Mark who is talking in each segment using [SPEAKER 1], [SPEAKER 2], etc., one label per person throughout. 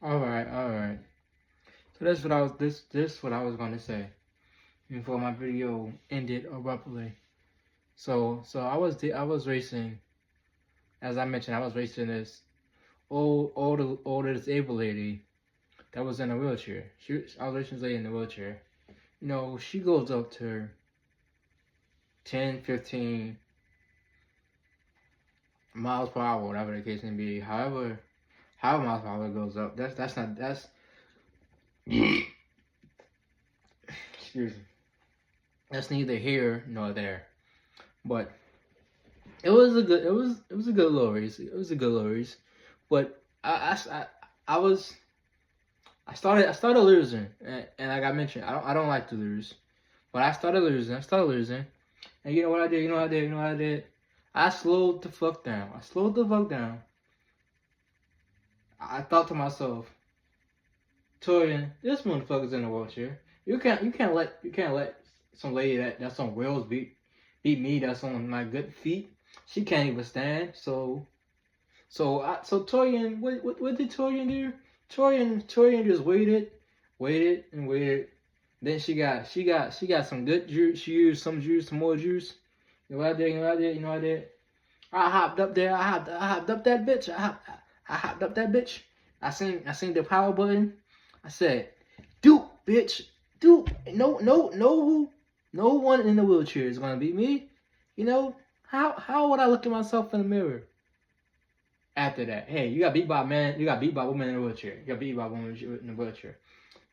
[SPEAKER 1] All right, all right. So that's what I was this what I was gonna say before my video ended abruptly. So I was racing, as I mentioned, I was racing this older disabled lady that was in a wheelchair. I was racing this lady in a wheelchair. You know, she goes up to 10, 15 miles per hour, whatever the case may be. However miles per hour it goes up. That's not that's excuse me. That's neither here nor there. But it was a good little race. It was a good little race. But I was I started losing, and like I mentioned, I don't like to lose, but I started losing. And you know what I did? You know what I did? I slowed the fuck down. I slowed the fuck down. I thought to myself, Torian, this motherfucker's in a wheelchair. You can't let some lady that's on wheels beat me. That's on my good feet. She can't even stand. So Torian, what did Torian do? Torian just waited and waited. Then she got some good juice. She used some juice, some more juice. You know what I did? You know what I did? You know what I did? I hopped up there. I hopped up that bitch. I hopped up that bitch. I seen the power button. I said, "Dude, bitch, dude, no one in the wheelchair is gonna beat me." You know how would I look at myself in the mirror after that? Hey, you got beat by a man. You got beat by a woman in a wheelchair. You got beat by a woman in a wheelchair.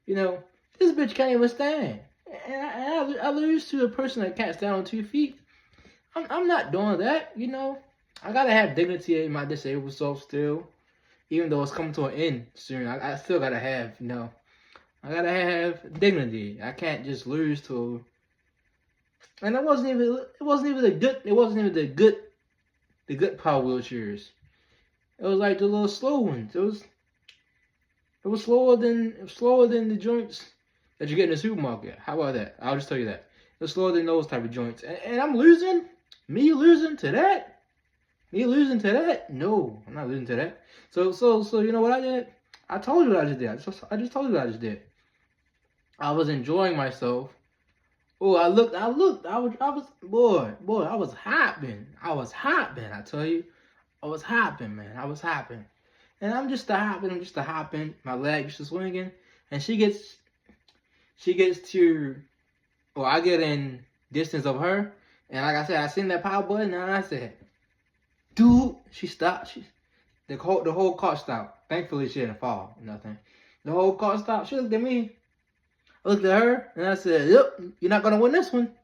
[SPEAKER 1] You know this bitch can't even stand, and I lose to a person that can't stand on 2 feet. I'm not doing that. You know, I gotta have dignity in my disabled self still. Even though it's coming to an end soon, I still gotta have, you know, I gotta have dignity. I can't just lose to, and it wasn't even the good power wheelchairs. It was like the little slow ones. It was slower than the joints that you get in the supermarket. How about that? I'll just tell you that. It was slower than those type of joints, and I'm losing. Me losing to that. Me losing to that? No, I'm not losing to that. So you know what I did? I told you what I just did. I just told you what I just did. I was enjoying myself. Oh, boy, I was hopping. I tell you, I was hopping, man. I was hopping. And I'm just a hopping. My legs just swinging. And she gets to, well, I get in distance of her. And like I said, I seen that power button and I said, dude, she stopped. The whole car stopped. Thankfully, she didn't fall. Nothing. The whole car stopped. She looked at me. I looked at her, and I said, "Yep, you're not gonna win this one."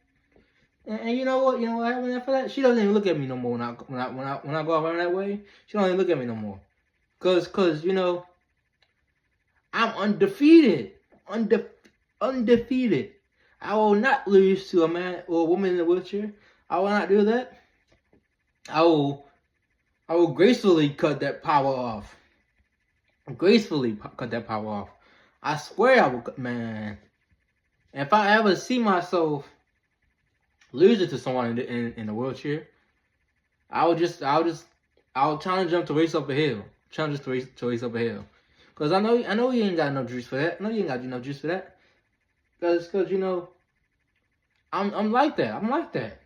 [SPEAKER 1] And you know what? You know what happened after that? She doesn't even look at me no more when I go around that way. She don't even look at me no more. Cause you know, I'm undefeated. Undefeated. I will not lose to a man or a woman in a wheelchair. I will not do that. I will gracefully cut that power off. Gracefully cut that power off. I swear I will, man. If I ever see myself losing to someone in a wheelchair, I'll challenge them to race up a hill. Challenge us to race up a hill. Cause I know you ain't got no juice for that. I know you ain't got no juice for that. Cause you know, I'm like that. I'm like that.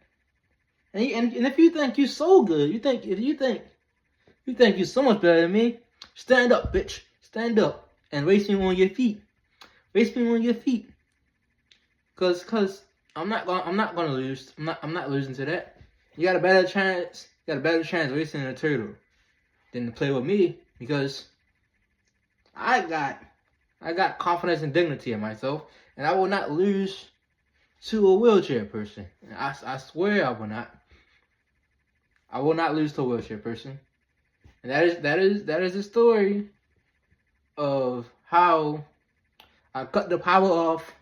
[SPEAKER 1] And if you think you're so good, you think you're so much better than me, stand up, bitch. Stand up and race me on your feet. Race me on your feet. Cause I'm not gonna lose. I'm not losing to that. You got a better chance racing a turtle than to play with me because I got confidence and dignity in myself, and I will not lose to a wheelchair person. I swear I will not. I will not lose to a wheelchair person. And that is the story of how I cut the power off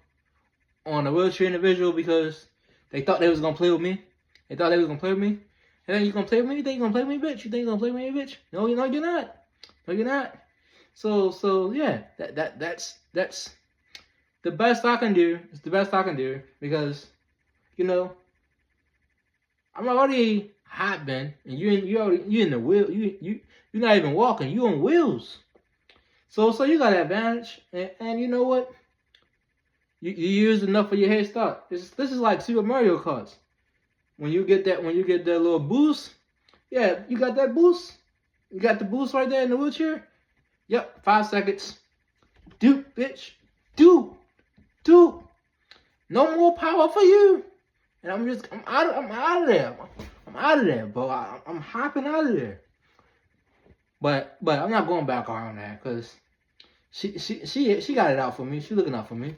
[SPEAKER 1] on a wheelchair individual because they thought they was gonna play with me. They thought they was gonna play with me. Hey, you gonna play with me? You think you gonna play with me, bitch? You think you gonna play with me, bitch? No, you're not. No, you're not. So yeah, that's the best I can do. It's the best I can do because, you know, I'm already hopping and you in the wheel. You're not even walking. You on wheels. So you got an advantage, and you know what? You used enough of your head start. This is like Super Mario Kart. When you get that little boost, yeah, you got that boost. You got the boost right there in the wheelchair. Yep, 5 seconds. Dude, bitch. Dude. No more power for you. And I'm out of there. I'm out of there, bro. I'm hopping out of there. But I'm not going back on that because she got it out for me. She looking out for me.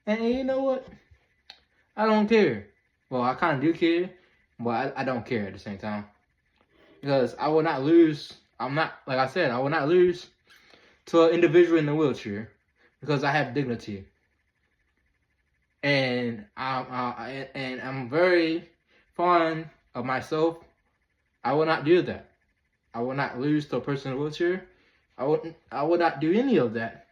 [SPEAKER 1] And you know what? I don't care. Well, I kind of do care, but I don't care at the same time. Because I will not lose. I'm not, like I said, I will not lose to an individual in a wheelchair because I have dignity. And I'm very fond of myself. I will not do that. I will not lose to a person in a wheelchair. I would not do any of that.